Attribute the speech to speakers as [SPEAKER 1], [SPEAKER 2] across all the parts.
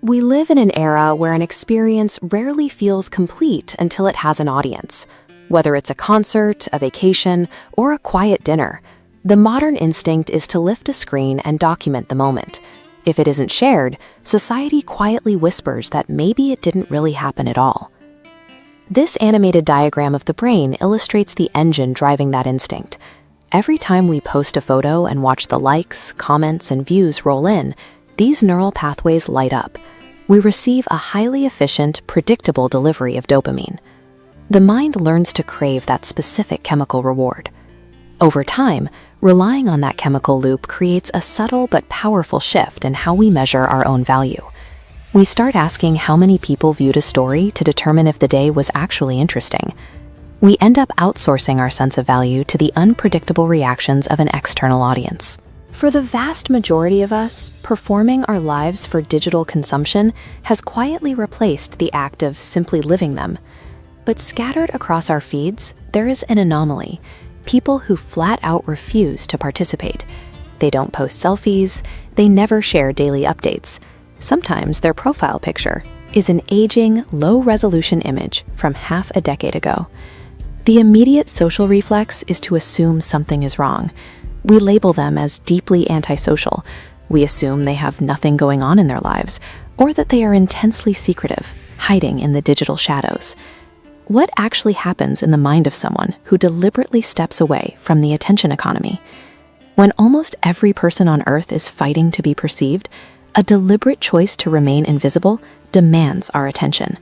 [SPEAKER 1] We live in an era where an experience rarely feels complete until it has an audience. Whether it's a concert, a vacation, or a quiet dinner, the modern instinct is to lift a screen and document the moment. If it isn't shared, society quietly whispers that maybe it didn't really happen at all. This animated diagram of the brain illustrates the engine driving that instinct. Every time we post a photo and watch the likes, comments, and views roll in, these neural pathways light up. We receive a highly efficient, predictable delivery of dopamine. The mind learns to crave that specific chemical reward. Over time, relying on that chemical loop creates a subtle but powerful shift in how we measure our own value. We start asking how many people viewed a story to determine if the day was actually interesting. We end up outsourcing our sense of value to the unpredictable reactions of an external audience. For the vast majority of us, performing our lives for digital consumption has quietly replaced the act of simply living them. But scattered across our feeds, there is an anomaly: people who flat out refuse to participate. They don't post selfies, they never share daily updates. Sometimes their profile picture is an aging, low-resolution image from half a decade ago. The immediate social reflex is to assume something is wrong. We label them as deeply antisocial. We assume they have nothing going on in their lives, or that they are intensely secretive, hiding in the digital shadows. What actually happens in the mind of someone who deliberately steps away from the attention economy? When almost every person on Earth is fighting to be perceived, a deliberate choice to remain invisible demands our attention.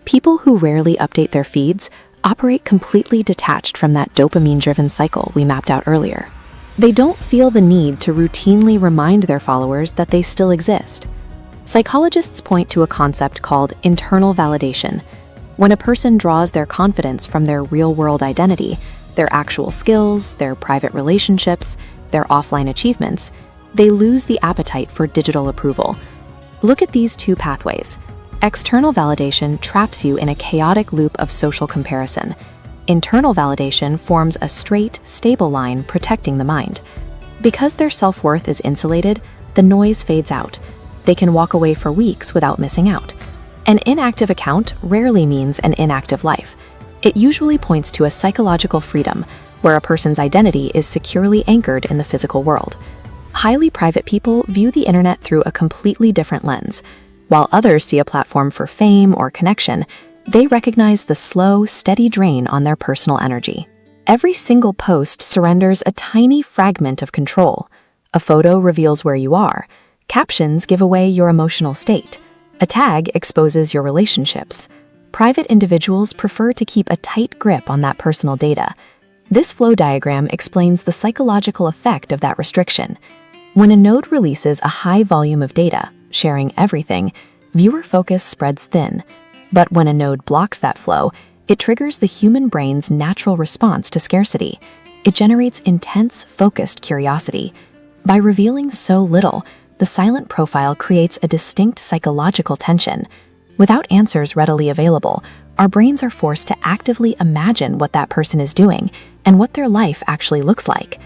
[SPEAKER 1] People who rarely update their feeds operate completely detached from that dopamine-driven cycle we mapped out earlier. They don't feel the need to routinely remind their followers that they still exist. Psychologists point to a concept called internal validation. When a person draws their confidence from their real-world identity, their actual skills, their private relationships, their offline achievements, they lose the appetite for digital approval. Look at these two pathways. External validation traps you in a chaotic loop of social comparison. Internal validation forms a straight, stable line protecting the mind. Because their self-worth is insulated, the noise fades out. They can walk away for weeks without missing out. An inactive account rarely means an inactive life. It usually points to a psychological freedom, where a person's identity is securely anchored in the physical world. Highly private people view the internet through a completely different lens. While others see a platform for fame or connection, they recognize the slow, steady drain on their personal energy. Every single post surrenders a tiny fragment of control. A photo reveals where you are. Captions give away your emotional state. A tag exposes your relationships. Private individuals prefer to keep a tight grip on that personal data. This flow diagram explains the psychological effect of that restriction. When a node releases a high volume of data, sharing everything, viewer focus spreads thin. But when a node blocks that flow, it triggers the human brain's natural response to scarcity. It generates intense, focused curiosity. By revealing so little, the silent profile creates a distinct psychological tension. Without answers readily available, our brains are forced to actively imagine what that person is doing and what their life actually looks like.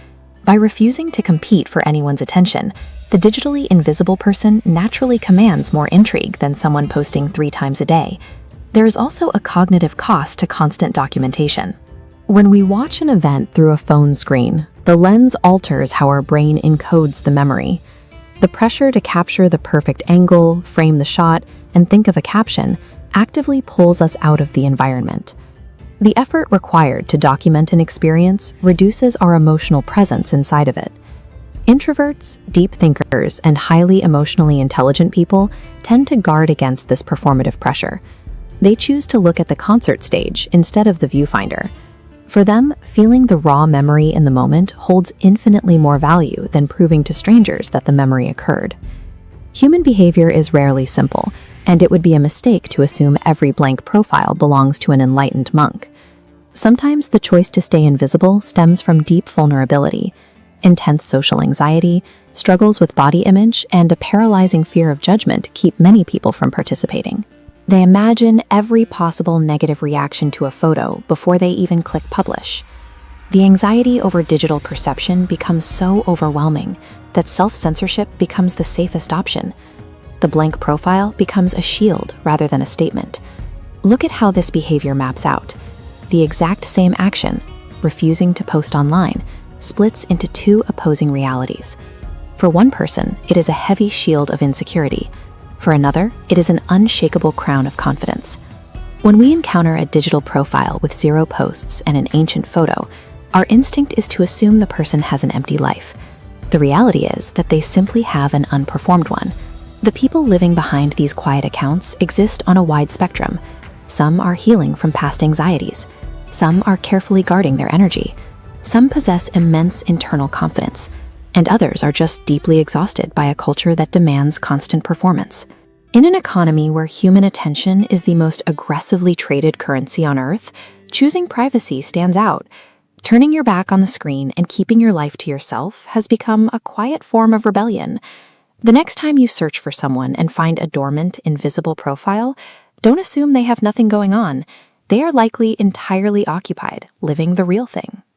[SPEAKER 1] By refusing to compete for anyone's attention, the digitally invisible person naturally commands more intrigue than someone posting 3 times a day. There is also a cognitive cost to constant documentation. When we watch an event through a phone screen, the lens alters how our brain encodes the memory. The pressure to capture the perfect angle, frame the shot, and think of a caption actively pulls us out of the environment. The effort required to document an experience reduces our emotional presence inside of it. Introverts, deep thinkers, and highly emotionally intelligent people tend to guard against this performative pressure. They choose to look at the concert stage instead of the viewfinder. For them, feeling the raw memory in the moment holds infinitely more value than proving to strangers that the memory occurred. Human behavior is rarely simple, and it would be a mistake to assume every blank profile belongs to an enlightened monk. Sometimes the choice to stay invisible stems from deep vulnerability. Intense social anxiety, struggles with body image, and a paralyzing fear of judgment keep many people from participating. They imagine every possible negative reaction to a photo before they even click publish. The anxiety over digital perception becomes so overwhelming that self-censorship becomes the safest option. The blank profile becomes a shield rather than a statement. Look at how this behavior maps out. The exact same action, refusing to post online, splits into two opposing realities. For one person, it is a heavy shield of insecurity. For another, it is an unshakable crown of confidence. When we encounter a digital profile with 0 posts and an ancient photo, our instinct is to assume the person has an empty life. The reality is that they simply have an unperformed one. The people living behind these quiet accounts exist on a wide spectrum. Some are healing from past anxieties. Some are carefully guarding their energy. Some possess immense internal confidence, and others are just deeply exhausted by a culture that demands constant performance. In an economy where human attention is the most aggressively traded currency on Earth, choosing privacy stands out. Turning your back on the screen and keeping your life to yourself has become a quiet form of rebellion. The next time you search for someone and find a dormant, invisible profile, don't assume they have nothing going on. They are likely entirely occupied, living the real thing.